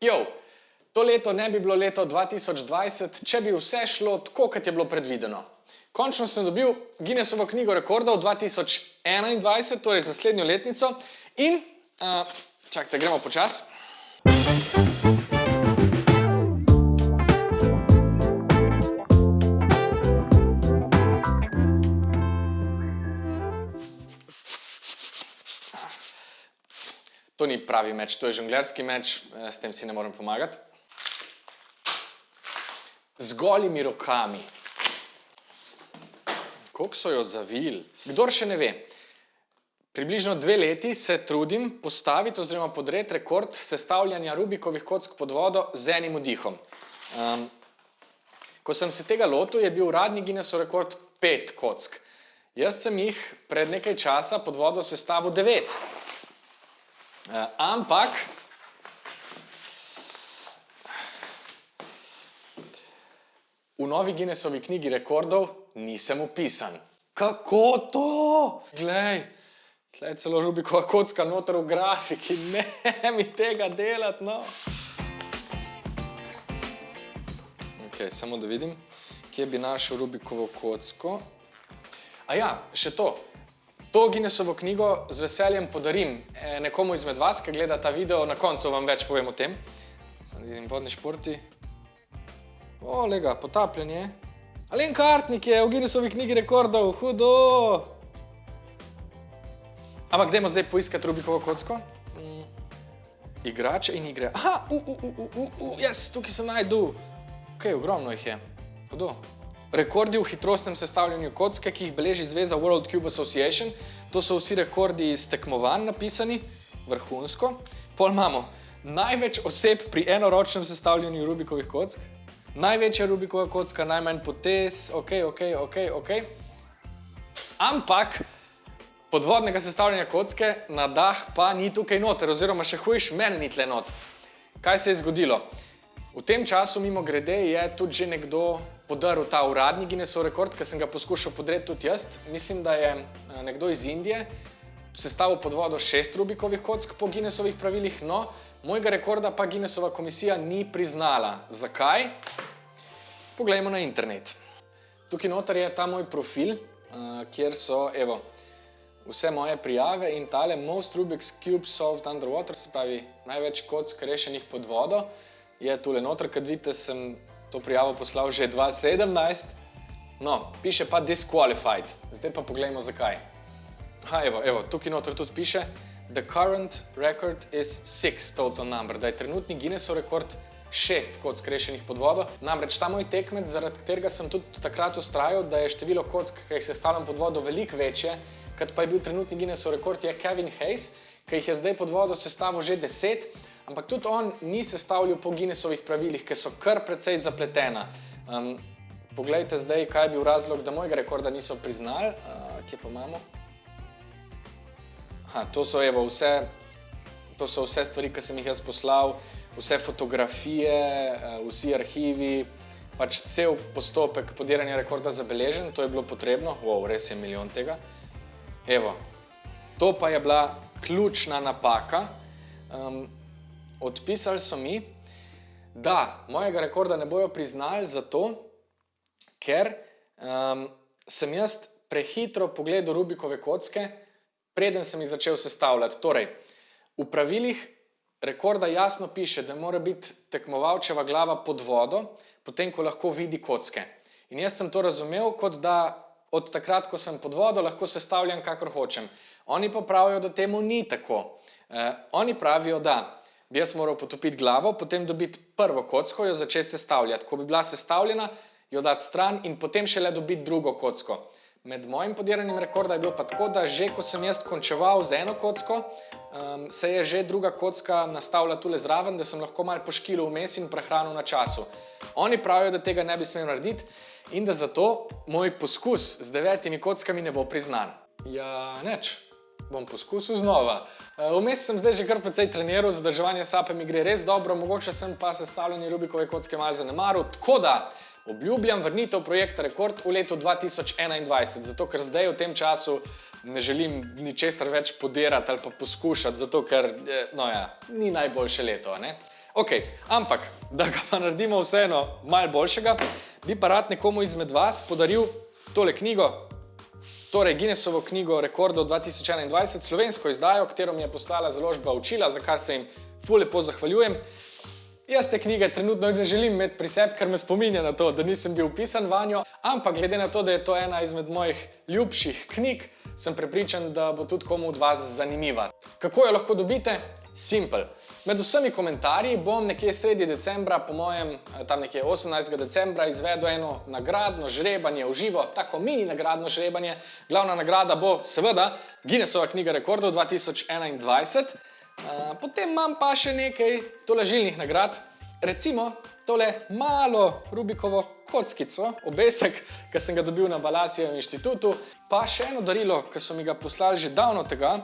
Jo, to leto ne bi bilo leto 2020, če bi vse šlo tako, kot je bilo predvideno. Končno sem dobil Guinnessovo knjigo rekordov 2021, torej z naslednjo letnico in, čakajte, gremo počas. To ni pravi meč, to je žonglerski meč, s tem si ne morem pomagati. Z golimi rokami. Koliko so jo zavili? Kdor še ne ve, približno 2 leti se trudim postaviti oziroma podreti rekord sestavljanja Rubikovih kock pod vodo z enim vdihom. Ko sem se tega lotil, je bil uradni Guinnessov rekord 5 kock. Jaz sem jih pred nekaj časa pod vodo sestavil 9. Ampak v novi Guinnessovi knjigi rekordov nisem vpisan. Kako to? Glej, tle je celo Rubikova kocka noter v grafiki. Ne mi tega delati, no. Ok, samo da vidim, kje bi našel Rubikovo kocko. Aja, še to. To Guinnessovo knjigo z veseljem podarim nekomu izmed vas, ki gleda ta video, na koncu vam več povem o tem. Samo vidim vodni športi. O, lega, potapljanje. Alen Kartnik je v Guinnessovi knjigi rekordov, hudo! Ampak dajmo zdaj poiskati Rubikovo kocko. Igrače in igre. Aha, jaz, tukaj sem najdu. Ok, ogromno jih je. Hudo. Rekordi v hitrostnem sestavljanju kocke, ki jih beleži zveza World Cube Association. To so vsi rekordi iz tekmovanj napisani, vrhunsko. Pol imamo največ oseb pri enoročnem sestavljanju Rubikovih kock. Največja Rubikova kocka, najmanj potez, ok. Ampak podvodnega sestavljanja kocke na dah pa ni tukaj noter, oziroma še hujš, meni ni tle not. Kaj se je zgodilo? V tem času, mimo grede, je tudi že nekdo podaril ta uradni Guinnessov rekord, ki sem ga poskušal podreti tudi jaz. Mislim, da je nekdo iz Indije sestavil pod vodo 6 Rubikovih kock po Guinnessovih pravilih, no, mojega rekorda pa Guinnessova komisija ni priznala. Zakaj? Poglejmo na internet. Tukaj noter je ta moj profil, kjer so, evo, vse moje prijave in tale Most Rubik's Cube Solved Underwater, se pravi največ kock rešenih pod vodo, je tule noter, kad vidite, sem to prijavo poslal že 2017. No, piše pa disqualified. Zdaj pa poglejmo zakaj. Aha, evo, tukaj noter tudi piše the current record is 6 total number, da je trenutni Guinnessov rekord 6 kock rešenih pod vodo. Namreč ta moj tekmec, zaradi katerega sem tudi takrat vztrajal, da je število kock, ki jih sestavljam pod vodo, veliko večje, kot pa je bil trenutni Guinnessov rekord, je Kevin Hayes, ki jih je zdaj pod vodo sestavil že 10, ampak tudi on ni sestavljal po Guinnessovih pravilih, ki so kar precej zapletena. Poglejte zdaj, kaj je bil razlog, da mojega rekorda niso priznali. Kje pa imamo? Aha, to so vse stvari, ki sem jih jaz poslal, vse fotografije, vsi arhivi, pač cel postopek podiranja rekorda zabeležen, to je bilo potrebno. Wow, res je milijon tega. Evo, to pa je bila ključna napaka. Odpisali so mi, da mojega rekorda ne bojo priznali zato, ker sem jaz prehitro pogledal Rubikove kocke, preden sem jih začel sestavljati. Torej, v pravilih rekorda jasno piše, da mora biti tekmovalčeva glava pod vodo, potem ko lahko vidi kocke. In jaz sem to razumel, kot da od takrat, ko sem pod vodo, lahko sestavljam, kakor hočem. Oni pa pravijo, da temu ni tako. Oni pravijo, da bi jaz moral potopiti glavo, potem dobiti prvo kocko, jo začeti sestavljati. Ko bi bila sestavljena, jo dati stran in potem šele dobiti drugo kocko. Med mojim podiranjem rekorda je bilo pa tako, da že ko sem jaz končeval z eno kocko, se je že druga kocka nastavila tule zraven, da sem lahko malo poškilil vmes in prehranil na času. Oni pravijo, da tega ne bi smel narediti in da zato moj poskus z 9 kockami ne bo priznan. Ja, neč. Bom poskusil znova. Vmes sem zdaj že kar precej treniral, zadrževanje sape mi gre res dobro, mogoče sem pa sestavljanje Rubikove kocke malo zanemaril, tako da obljubljam vrnitev projekta Rekord v letu 2021, zato ker zdaj v tem času ne želim ničesar več podirati ali pa poskušati, zato ker, no ja, ni najboljše leto, ne? Ok, ampak, da ga pa naredimo vseeno malo boljšega, bi pa rad nekomu izmed vas podaril tole knjigo, torej Guinnessovo knjigo rekordov 2021, slovensko izdajo, katero mi je poslala založba Učila, za kar se jim ful lepo zahvaljujem. Jaz te knjige trenutno ne želim imeti pri sebi, ker me spominja na to, da nisem bil vpisan vanjo, ampak glede na to, da je to ena izmed mojih ljubših knjig, sem prepričan, da bo tudi komu od vas zanimiva. Kako jo lahko dobite? Simple. Med vsemi komentarji bom nekje sredi decembra, po mojem, tam nekje 18. decembra, izvedel eno nagradno žrebanje v živo, tako mini nagradno žrebanje. Glavna nagrada bo seveda Guinnessova knjiga rekordov 2021. Potem imam pa še nekaj tolažilnih nagrad. Recimo tole malo Rubikovo kockico, obesek, ki sem ga dobil na Balasijevem inštitutu, pa še eno darilo, ki so mi ga poslali že davno tega,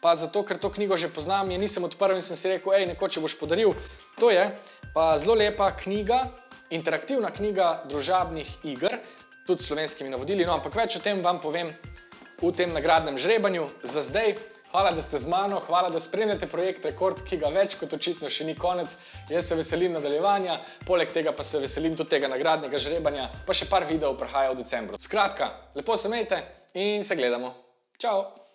pa zato, ker to knjigo že poznam, je nisem odprl in sem si rekel, nekoč boš podaril. To je pa zelo lepa knjiga, interaktivna knjiga družabnih iger, tudi s slovenskimi navodili, no, ampak več o tem vam povem v tem nagradnem žrebanju. Za zdaj, hvala, da ste z mano, hvala, da spremljate projekt Rekord, ki ga več kot očitno še ni konec. Jaz se veselim nadaljevanja, poleg tega pa se veselim tudi tega nagradnega žrebanja, pa še par videov prihaja v decembru. Skratka, lepo se imejte in se gledamo. Čau!